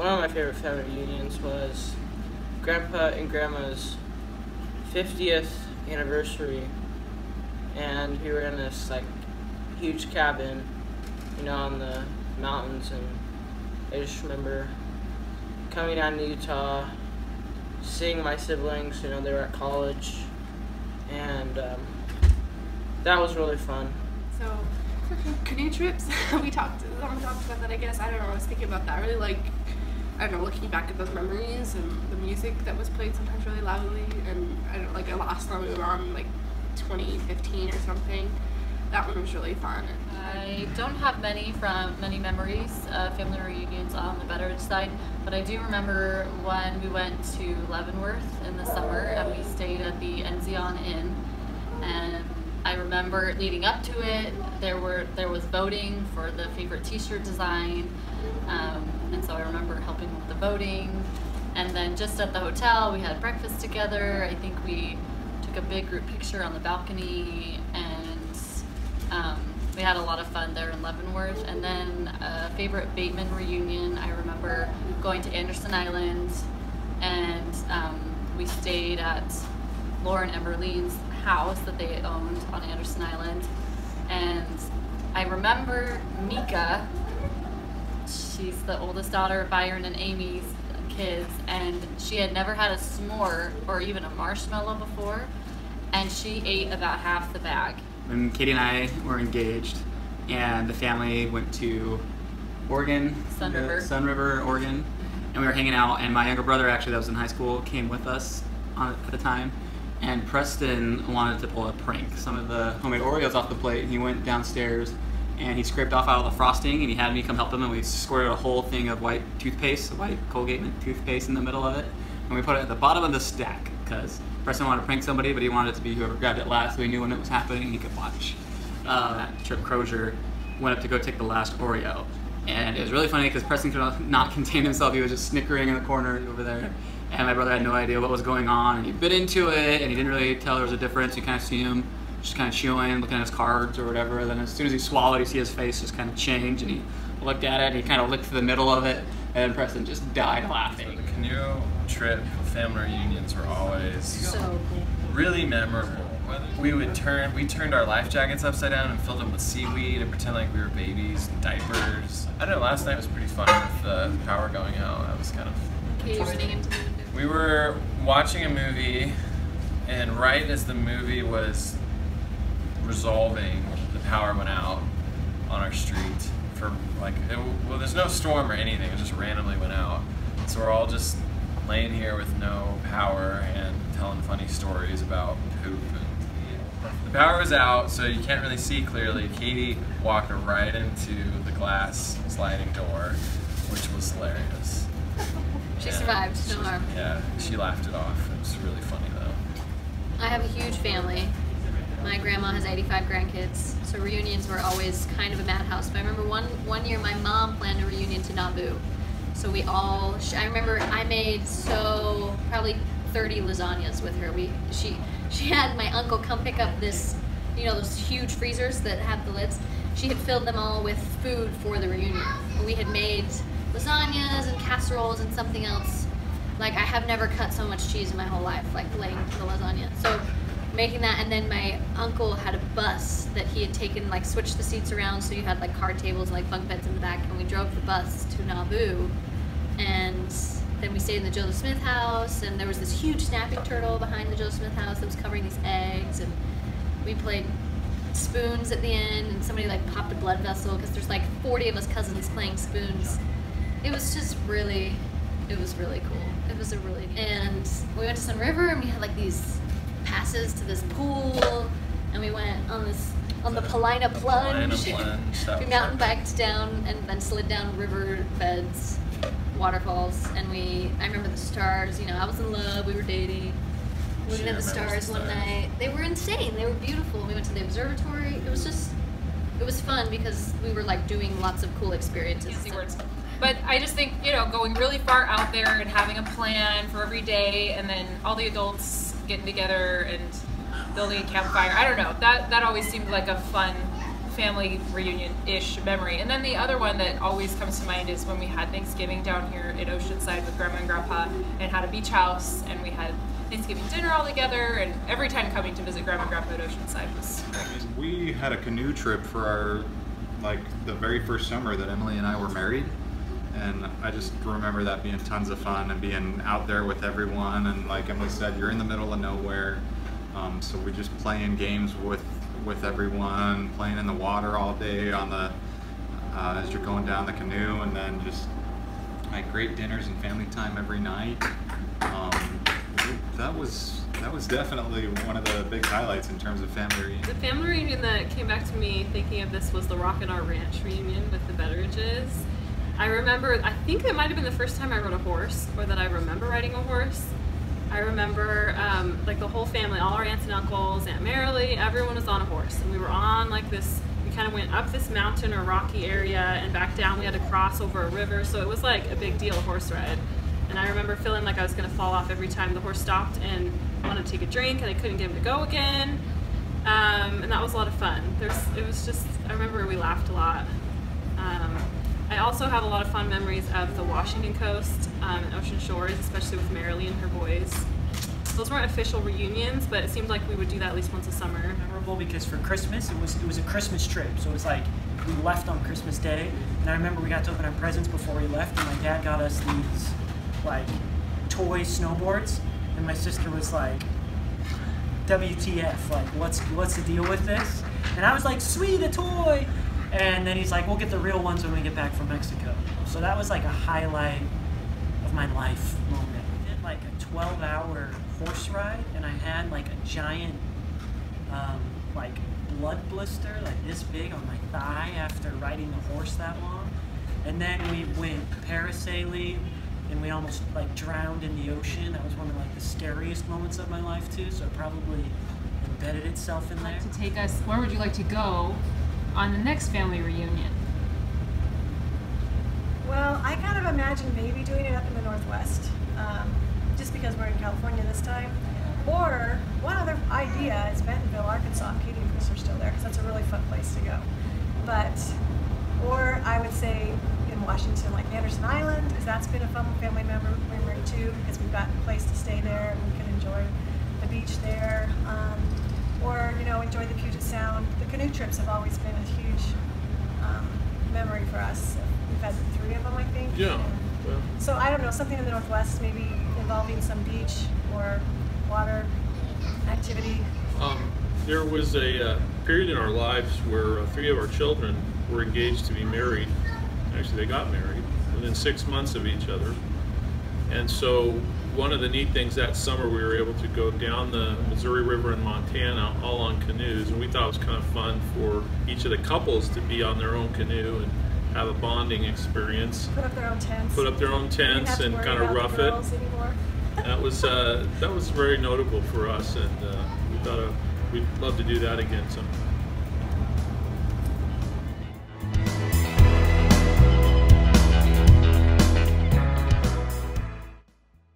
one of my favorite family reunions was Grandpa and Grandma's 50th anniversary, and we were in this like huge cabin, you know, on the mountains, and I just remember coming down to Utah, seeing my siblings, you know, they were at college, and that was really fun. So, canoe trips, we talked about that, I guess. I don't know, I was thinking about that. I really like, I don't know, looking back at those memories and the music that was played sometimes really loudly, and I don't like, the last time we were on, like, 2015 or something. That one was really fun. I don't have many memories of family reunions on the Betteridge side, but I do remember when we went to Leavenworth in the summer and we stayed at the Enzion Inn, and I remember leading up to it, there was voting for the favorite t-shirt design, and so I remember helping with the voting, and then just at the hotel we had breakfast together. I think we took a big group picture on the balcony, and we had a lot of fun there in Leavenworth. And then a favorite Bateman reunion, I remember going to Anderson Island, and we stayed at Lauren and Merlene's house that they owned on Anderson Island. And I remember Mika, she's the oldest daughter of Byron and Amy's kids, and she had never had a s'more or even a marshmallow before, and she ate about half the bag. When Katie and I were engaged, and the family went to Oregon, Sun River, Oregon, and we were hanging out, and my younger brother, actually that was in high school, came with us at the time, and Preston wanted to pull a prank. Some of the homemade Oreos off the plate, and he went downstairs and he scraped off all the frosting, and he had me come help him, and we squirted a whole thing of white toothpaste, white Colgate toothpaste in the middle of it, and we put it at the bottom of the stack, because Preston wanted to prank somebody, but he wanted it to be whoever grabbed it last, so he knew when it was happening and he could watch. Trip Crozier went up to go take the last Oreo, and it was really funny because Preston could not contain himself. He was just snickering in the corner over there, and my brother had no idea what was going on, and he bit into it, and he didn't really tell there was a difference. You kind of see him just kind of chewing, looking at his cards or whatever, and then as soon as he swallowed, you see his face just kind of change, and he looked at it, and he kind of licked to the middle of it, and then Preston just died laughing. The canoe trip family reunions were always So cool. Really memorable. We turned our life jackets upside down and filled them with seaweed and pretend like we were babies and diapers. I don't know, last night was pretty fun with the power going out. That was kind of interesting. We were watching a movie, and right as the movie was resolving, the power went out on our street for like, well, there's no storm or anything, it just randomly went out. So we're all just laying here with no power and telling funny stories about poop. And the power was out, so you can't really see clearly. Katie walked right into the glass sliding door, which was hilarious. She survived, no harm. Yeah, she laughed it off. It was really funny though. I have a huge family. My grandma has 85 grandkids, so reunions were always kind of a madhouse. But I remember one year my mom planned a reunion to Nauvoo. So we all, I remember I made probably 30 lasagnas with her. She had my uncle come pick up this, you know, those huge freezers that have the lids. She had filled them all with food for the reunion. We had made lasagnas and casseroles and something else. Like, I have never cut so much cheese in my whole life, like laying the lasagna. So making that, and then my uncle had a bus that he had taken, like switched the seats around so you had like card tables and like bunk beds in the back, and we drove the bus to Nauvoo, and then we stayed in the Joseph Smith house, and there was this huge snapping turtle behind the Joseph Smith house that was covering these eggs, and we played spoons at the end, and somebody like popped a blood vessel because there's like 40 of us cousins playing spoons. It was just really, it was really cool. It was a really, and we went to Sun River, and we had like these passes to this pool, and we went on the Paulina plunge. We mountain biked down and then slid down river beds, waterfalls, and I remember the stars. You know, I was in love, we were dating. We looked at the stars one night. They were insane, they were beautiful. We went to the observatory. It was fun because we were like doing lots of cool experiences. But I just think, you know, going really far out there and having a plan for every day, and then all the adults getting together and building a campfire, I don't know, that always seemed like a fun family reunion-ish memory. And then the other one that always comes to mind is when we had Thanksgiving down here at Oceanside with Grandma and Grandpa and had a beach house, and we had Thanksgiving dinner all together, and every time coming to visit Grandma and Grandpa at Oceanside was great. We had a canoe trip for our, like, the very first summer that Emily and I were married, and I just remember that being tons of fun and being out there with everyone, and like Emily said, you're in the middle of nowhere, so we're just playing games with everyone, playing in the water all day on the as you're going down the canoe, and then just like great dinners and family time every night. That was definitely one of the big highlights in terms of family reunion. The family reunion that came back to me thinking of this was the Rock and Our Ranch reunion with the Betteridges. I remember, I think it might have been the first time I rode a horse, or that I remember riding a horse. I remember like the whole family, all our aunts and uncles, Aunt Marilee, everyone was on a horse, and we were on like this, we kind of went up this mountain or rocky area and back down. We had to cross over a river, so it was like a big deal, a horse ride. And I remember feeling like I was going to fall off every time the horse stopped and wanted to take a drink, and I couldn't get him to go again. And that was a lot of fun. It was just, I remember we laughed a lot. I also have a lot of fond memories of the Washington coast and Ocean Shores, especially with Marilee and her boys. Those weren't official reunions, but it seemed like we would do that at least once a summer. Memorable because for Christmas, it was a Christmas trip, so it was like we left on Christmas Day, and I remember we got to open our presents before we left, and my dad got us these like toy snowboards, and my sister was like, WTF, like what's the deal with this? And I was like, sweet, a toy! And then he's like, we'll get the real ones when we get back from Mexico. So that was like a highlight of my life moment. We did like a 12-hour horse ride, and I had like a giant like blood blister like this big on my thigh after riding the horse that long. And then we went parasailing, and we almost like drowned in the ocean. That was one of like the scariest moments of my life too, so it probably embedded itself in there. To take us, where would you like to go on the next family reunion? Well, I kind of imagine maybe doing it up in the Northwest, just because we're in California this time. Or one other idea is Bentonville, Arkansas. Katie and Chris are still there, because that's a really fun place to go. Or I would say in Washington, like Anderson Island, because that's been a fun family memory too, because we've got a place to stay there and we can enjoy the beach there. Or, you know, enjoy the Puget Sound. The canoe trips have always been a huge memory for us. We've had 3 of them, I think. Yeah. Well. So I don't know, something in the Northwest, maybe involving some beach or water activity. There was a period in our lives where 3 of our children were engaged to be married. Actually, they got married within 6 months of each other. And so one of the neat things that summer, we were able to go down the Missouri River in Montana all on canoes, and we thought it was kind of fun for each of the couples to be on their own canoe and have a bonding experience. Put up their own tents. Put up their own tents and kind of rough it. That was very notable for us, and we thought we'd love to do that again sometime.